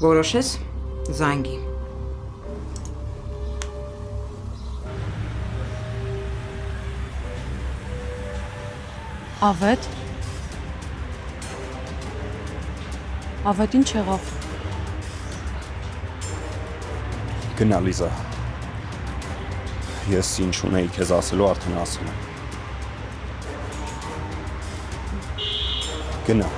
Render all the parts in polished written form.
Որոշես զանգի։ Ավետ։ Ավետ ինչ եղավ։ Գնա Լիզա։ Ես ինչ ունեի քեզ ասելու արդեն ասել եմ։ Գնա։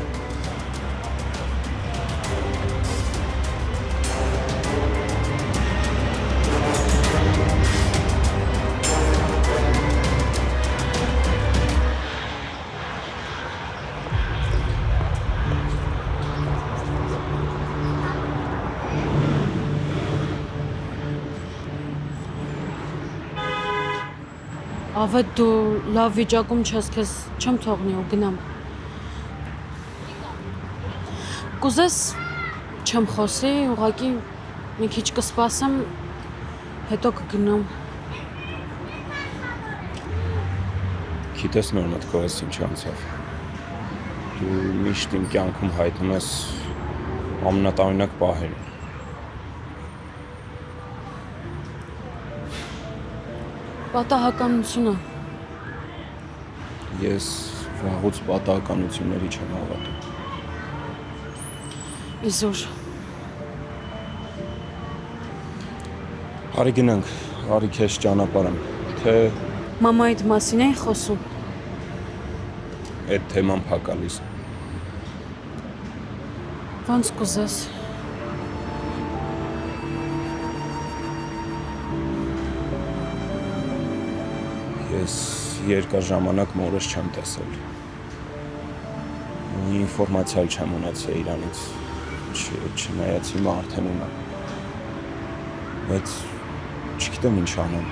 Ավետ դու լավ վիճակում չես, քեզ չեմ թողնի ու գնամ։ Կուզես չեմ խոսի, ուղղակի մի քիչ կսպասեմ, հետո կգնամ։ Գիտես նոր մտքով ես ինչ անցավ։ Դու միշտ իմ կյանքում հայտնում ես ամենատարօրինակ պահերին։ Պատահականությունը։ Ես վաղուց պատահականությունների չեմ հավատում։ Իզուր։ Արի գնանք, արի քեզ ճանապարհեմ, թե Մամայիդ մասին էի խոսում։ այդ թեման փակալիս։ Ոնց կուզես։ Ես երկար ժամանակ մորս չեմ տեսել։ Ինֆորմացիա չեմ ունեցել իրանից, չնայած հիմա արդեն ունեմ։ Բայց չգիտեմ ինչ անեմ։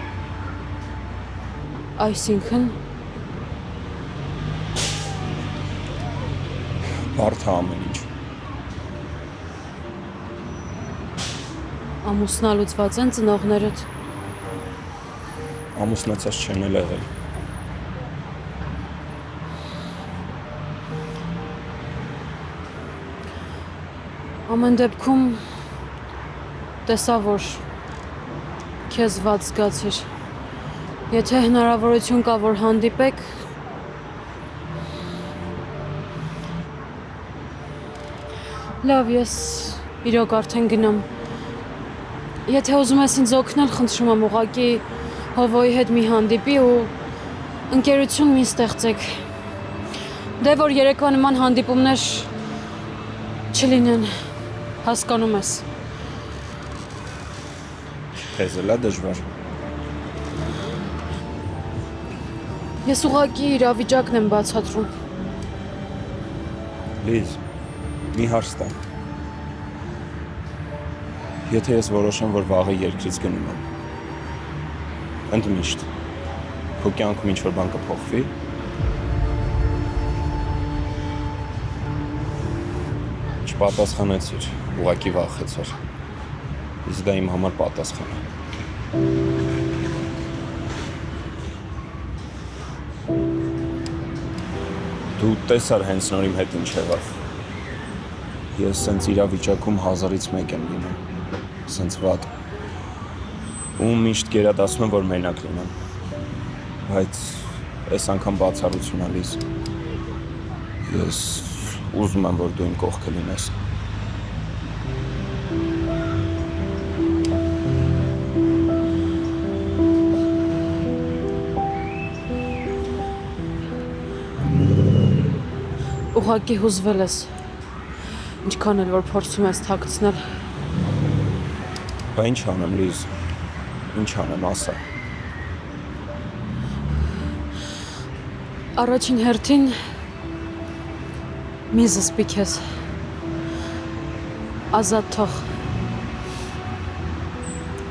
Այսինքն Բարդ է ամեն ինչ։ ամուսնալուծված են ծնողներդ։ Ամուսնացած չեն էլ եղել։ Ամեն դեպքում տեսա, որ քեզ վատ զգացիր։ Եթե հնարավորություն կա, որ հանդիպեք, լավ, ես իրոք արդեն գնամ։ Եթե ուզում ես ինձ օգնել, խնդրում եմ ուղղակի Հովոյի հետ մի հանդիպի ու ընկերություն մի ստեղծեք։ Դե որ երեկվա նման հանդիպումներ չլինեն, հասկանում ես։ Քեզ էլ է դժվար։ Ես ուղղակի իրավիճակն եմ բացատրում։ Լիզ, մի հարց տամ։ Եթե ես որոշեմ, որ վաղը երկրից գնում եմ, ընդմիշտ, քո կյանքում ինչ-որ բան կփոխվի։ Չպատասխանեցիր, ուղղակի վախեցար։ Իսկ դա իմ համար պատասխան է։ Դու տեսար հենց նոր իմ հետ ինչ եղավ։ Ես սենց իրավիճակում 1000-ից 1 եմ լինում, սենց վատ։ Ու միշտ գերադասում եմ, որ մենակ լինեմ, բայց այս անգամ բացառություն է Լիզ։ Ես ուզում եմ, որ դու իմ կողքը լինես։ Ուղղակի հուզվել ես, ինչքան էլ որ փորձում ես թաքցնել։ Բա ինչ անեմ Լիզ, ինչ անեմ, ասա։ Առաջին հերթին մի զսպի քեզ, ազատ թող։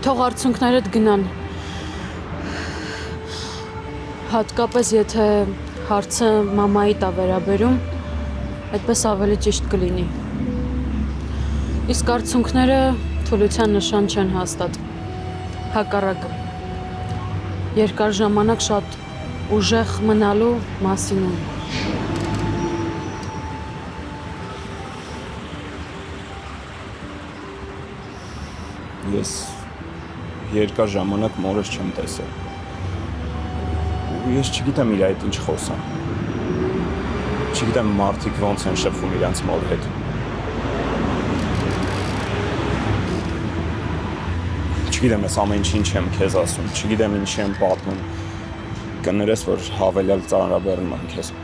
Թող արցունքներդ գնան, հատկապես եթե հարցը մամայի տա վերաբերում, այդպես ավելի ճիշտ կլինի։ Իսկ արցունքները թուլության նշան չեն հաստատ։ Հակառակը, երկար ժամանակ շատ ուժեղ մնալու մասին են։ Ես երկար ժամանակ մորս չեմ տեսել։ Ու ես չգիտեմ իր այդ ինչ խոսամ։ Չգիտեմ մարդիկ ոնց են շփվում իրանց մոր հետ։ Չգիտեմ ես ամեն ինչ եմ քեզ ասում, չգիտեմ ինչ եմ պատմում։ Կներես, որ հավելյալ ծանրաբեռնում եմ քեզ։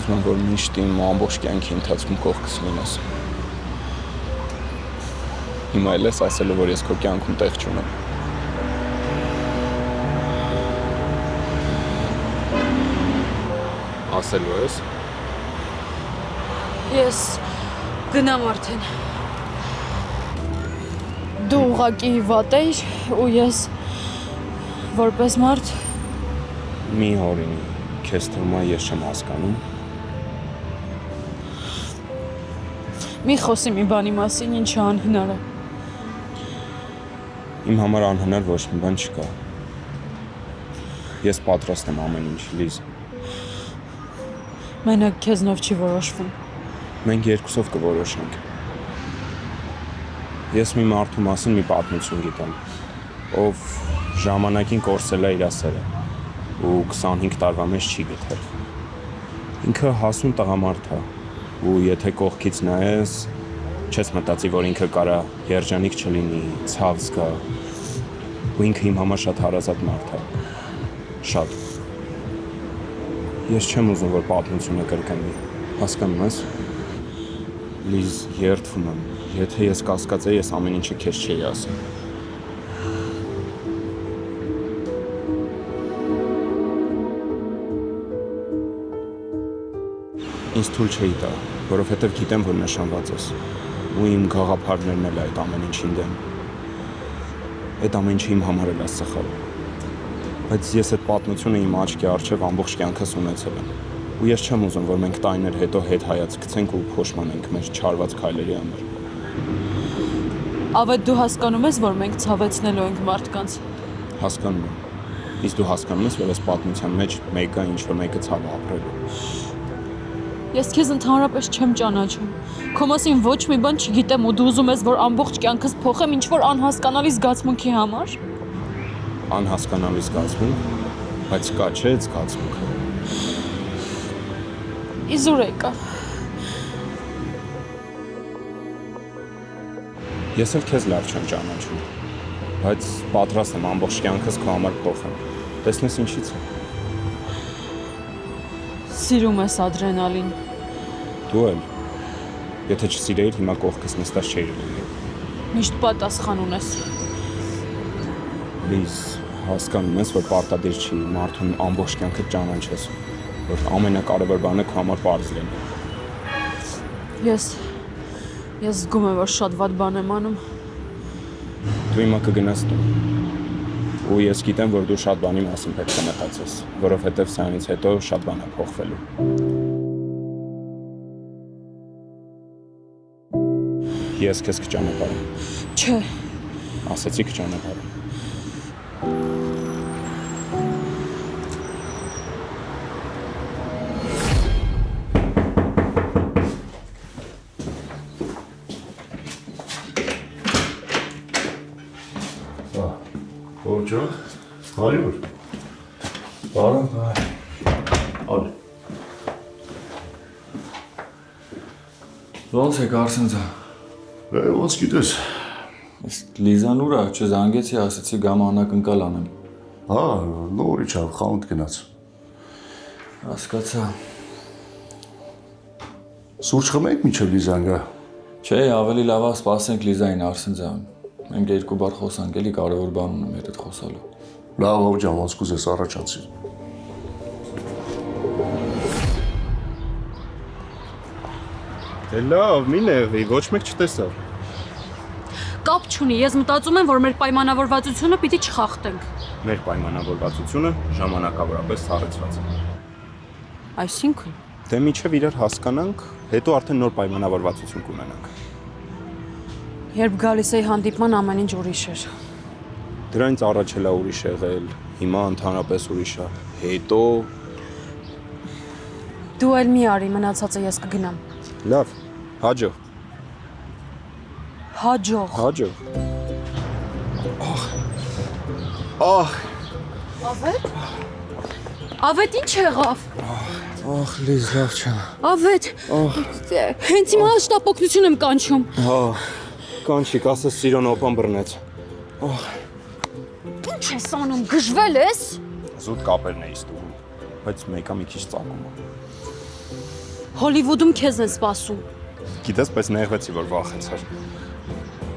Ուզում եմ, որ միշտ իմ ամբողջ կյանքի ընթացքում կողքս լինես։ Հիմա էլ ես ասելու, որ ես քո կյանքում տեղ չունեմ։ Ասելու ես։ Ես գնամ արդեն։ Դու ուղղակի վատ ես ու ես որպես մարդ Մի հորինի, քեզ թվում է ես չեմ հասկանում։ Մի խոսի մի բանի մասին, ինչը անհնար է։ Իմ համար անհնար ոչ մի բան չկա։ Ես պատրաստ եմ ամեն ինչ, Լիզ։ Մենակ քեզնով չի որոշվում։ Մենք երկուսով կորոշենք։ Ես մի մարդու մասին մի պատմություն գիտեմ, ով ժամանակին կորսել է իր սերը ու 25 տարվա մեջ չի գտել։ Ինքը հասուն տղամարդ է ու եթե կողքից նայես, չես մտածի, որ ինքը կարա երջանիկ չլինի, ցավ զգա։ Ու ինքը իմ համար շատ հարազատ մարդ է։ Շատ։ Ես չեմ ուզում, որ պատմությունը կրկնվի։ Հասկանում ես։ Լիզ, երդվում եմ։ Եթե ես կասկածեի, ես ամեն ինչը քեզ չէի ասում։ Ինձ թույլ չէի տա, որովհետև գիտեմ, որ նշանված ես։ Ու իմ գաղափարներն էլ այդ ամեն ինչին դեմ։ Այդ ամեն ինչը իմ համար էլ է սխալ։ Բայց ես այդ պատմությունը իմ աչքի առջև ամբողջ կյանքս ունեցել եմ։ Ու ես չեմ ուզում, որ մենք տարիներ հետո հետ հայաց գցենք ու փոշմանենք մեր չարված քայլերի համար։ Ավետ դու հասկանում ես, որ մենք ցավեցնելու ենք մարդկանց։ Հասկանում եմ։ Իսկ դու հասկանում ես, որ այս պատմության մեջ մեկը ինչ-որ մեկը ցավ է ապրելու։ Ես քեզ ընդհանրապես չեմ ճանաչում։ Քո մասին ոչ մի բան չգիտեմ ու դու ուզում ես, որ ամբողջ կյանքս փոխեմ ինչ-որ անհասկանալի զգացմունքի համար։ Անհասկանալի զգացմունք, բայց կա չէ զգացմունքը։ Իզուր եկա։ Ես էլ քեզ լավ չեմ ճանաչում, բայց պատրաստ եմ ամբողջ կյանքս քո համար փոխեմ։ Տեսնես ինչից է։ Սիրում ես ադրենալին։ Դու էլ։ Եթե չսիրեիր, հիմա կողքս նստած չէիր լինի։ Միշտ պատասխան ունես։ Լիզ, հասկանում ես, որ պարտադիր չի մարդուն ամբողջ կյանքը ճանաչես, որ ամենակարևոր բանը քո համար պարզ լինի։ Ես զգում եմ, որ շատ վատ բան եմ անում։ Դու հիմա կգնաս տուն։ Ու ես գիտեմ, որ դու շատ բանի մասին պետք է մտածես, որովհետև սրանից հետո շատ բան է փոխվելու։ Ես քեզ կճանապարհեմ։ Չէ։ Ասացի կճանապարհեմ։ Bonjour. Հարյուր։ Բարոն։ Արի։ Ոնց է Գարսենձա։ Ոնց գիտես։ Իսկ Լիզան ուր է, չզանգեցի, ասացի գամ անակնկալ անեմ։ Հա, նորից ա խանութ գնաց։ Հասկացա։ Սուրճ խմենք մինչև Լիզան գա։ Չէ, ավելի լավ է սպասենք Լիզային Արսենձա։ Մենք երկու բառ խոսանք, էլի կարևոր բան ունեմ հետդ խոսալու։ Լավ ջան, ոնց կուզես առաջացի։ Դե լավ, մի նեղվի, ոչ մեկ չտեսավ։ Կապ չունի, ես մտածում եմ, որ մեր պայմանավորվածությունը պիտի չխախտենք։ Մեր պայմանավորվածությունը ժամանակավորապես սառեցված է։ Այսինքն, Դե միջև իրար հասկանանք, հետո արդեն նոր պայմանավորվածություն կունենանք։ Երբ գալիս էի հանդիպման ամեն ինչ ուրիշ էր։ Դրանից առաջ էլա ուրիշ եղել, հիմա ընդհանրապես ուրիշ է։ Հետո Դու էլ մի արի, մնացածը ես կգնամ։ լավ, հաջող, Հաջող։ հաջող։ Ահ, Ավետ։ Ավետ ինչ եղավ։ ահ, Լիզ, լավ չէ։ Ավետ։ Հենց հիմա շտապօգնություն եմ կանչում։ Հա, կանչիկ, ասես սիրոն օպան բռնեց։ Ինչ ես անում, գժվել ես։ Զուտ կապերն էի ստուգում, բայց մեկը մի քիչ ծակում է։ Հոլիվուդում քեզ են սպասում։ Գիտես, բայց նեղվեցի, որ վախեցար։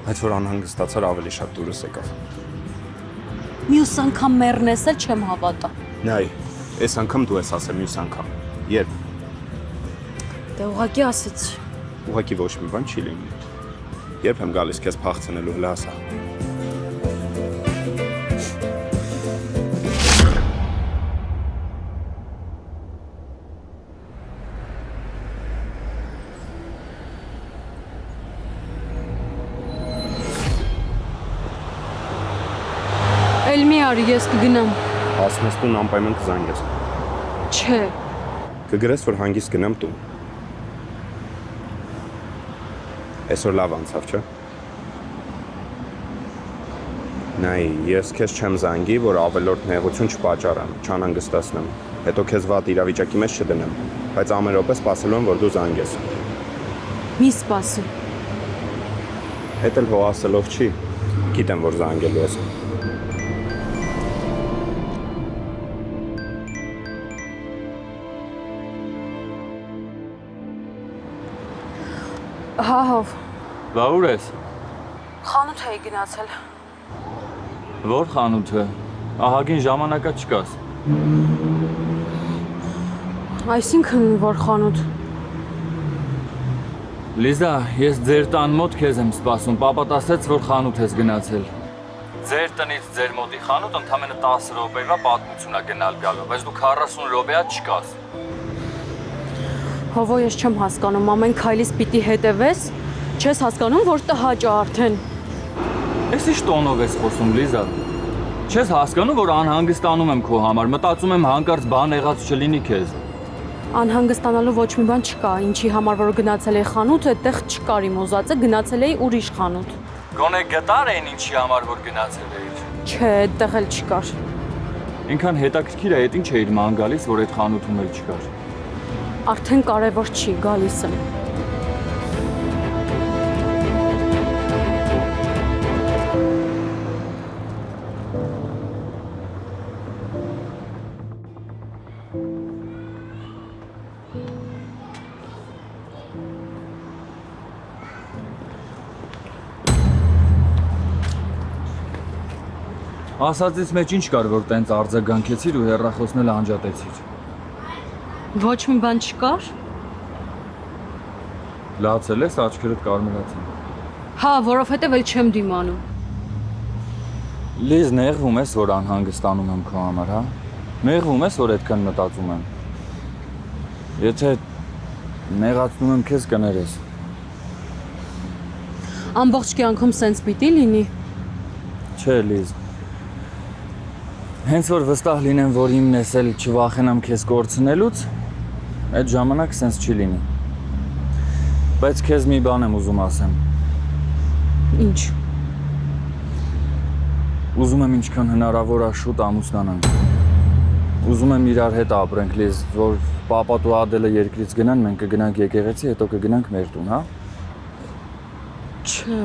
Բայց որ անհանգստացար, ավելի շատ դուրս եկավ։ Մյուս անգամ մեռնես էլ չեմ հավատա։ Նայ, այս անգամ դու ես ասել մյուս անգամ։ Երբ։ Դե ուղղակի ասեցի։ Ուղղակի ոչ մի բան չի լինի։ Երբ եմ գալիս քեզ փախցնելու, հլա ասա։ Էլ մի արի, ես կգնամ։ Հասնես տուն անպայման կզանգես։ Չէ։ Կգրես, որ հանգիստ գնամ տուն։ Այսօր լավ անցավ, չէ՞։ Նայ, ես քեզ չեմ զանգի, որ ավելորդ նեղություն չպատճառեմ, չանհանգստացնեմ։ Հետո քեզ վատ իրավիճակի մեջ չդնեմ, բայց ամեն րոպե սպասելու եմ, որ դու զանգես։ Մի սպասի։ Հետ էլ հո ասելով չի։ Գիտեմ, որ զանգելու ես։ Հա, հով։ Բա ուր ես։ Խանութ էի գնացել։ Որ խանութը։ Ահագին ժամանակա չկաս։ Այսինքն որ խանութ։ Լիզա, ես ձեր տան մոտ քեզ եմ սպասում, պապատ ասեց, որ խանութ ես գնացել։ Ձեր տնից ձեր մոտի խանութ ընդամենը 10 րոպեվա պատմություն է գնալ գալու, բայց դու 40 րոպեա չկաս։ Հովո ես չեմ հասկանում, ամեն քայլից պիտի հետևես, չես հասկանում, որ տհաճ է արդեն։ Էս ինչ տոնով ես խոսում, Լիզա։ Չես հասկանում, որ անհանգստանում եմ քո համար, մտածում եմ հանկարծ բան եղած չլինի քեզ։ Անհանգստանալու ոչ մի բան չկա, ինչի համար որ գնացել էի խանութ, այդտեղ չկար իմ ուզածը, գնացել էի ուրիշ խանութ։ Գոնե գտար էին ինչի համար որ գնացել էիր։ Չէ, այդտեղ էլ չկար։ Ինքան հետաքրքիր է, այդ ինչ էիր ման գալիս, որ այդ խանութում էլ չկար։ Արդեն կարևոր չի, գալիս եմ։ Ասածից մեջ ինչ կար, որ տենց արձագանքեցիր ու հեռախոսն էլ անջատեցիր։ Ոչ մի բան չկար։ Լացել ես, աչքերդ կարմրացին։ Հա, որովհետև էլ չեմ դիմանում։ Լիզ, նեղվում ես, որ անհանգստանում եմ քո համար, հա։ Նեղվում ես, որ այդքան մտածում եմ։ Եթե նեղացնում եմ քեզ կներես։ Ամբողջ կյանքում սենց պիտի լինի։ Չէ, Լիզ։ Հենց որ վստահ լինեմ, որ իմն ես էլ չվախենամ քեզ կորցնելուց, այդ ժամանակ սենց չի լինի։ Բայց քեզ մի բան եմ ուզում ասեմ։ Ինչ։ Ուզում եմ ինչքան հնարավոր է շուտ ամուսնանանք։ Ուզում եմ իրար հետ ապրենք, Լիզ, որ պապատ ու Ադելը երկրից գնան, մենք կգնանք եկեղեցի, հետո կգնանք մեր տուն, հա։ Չէ։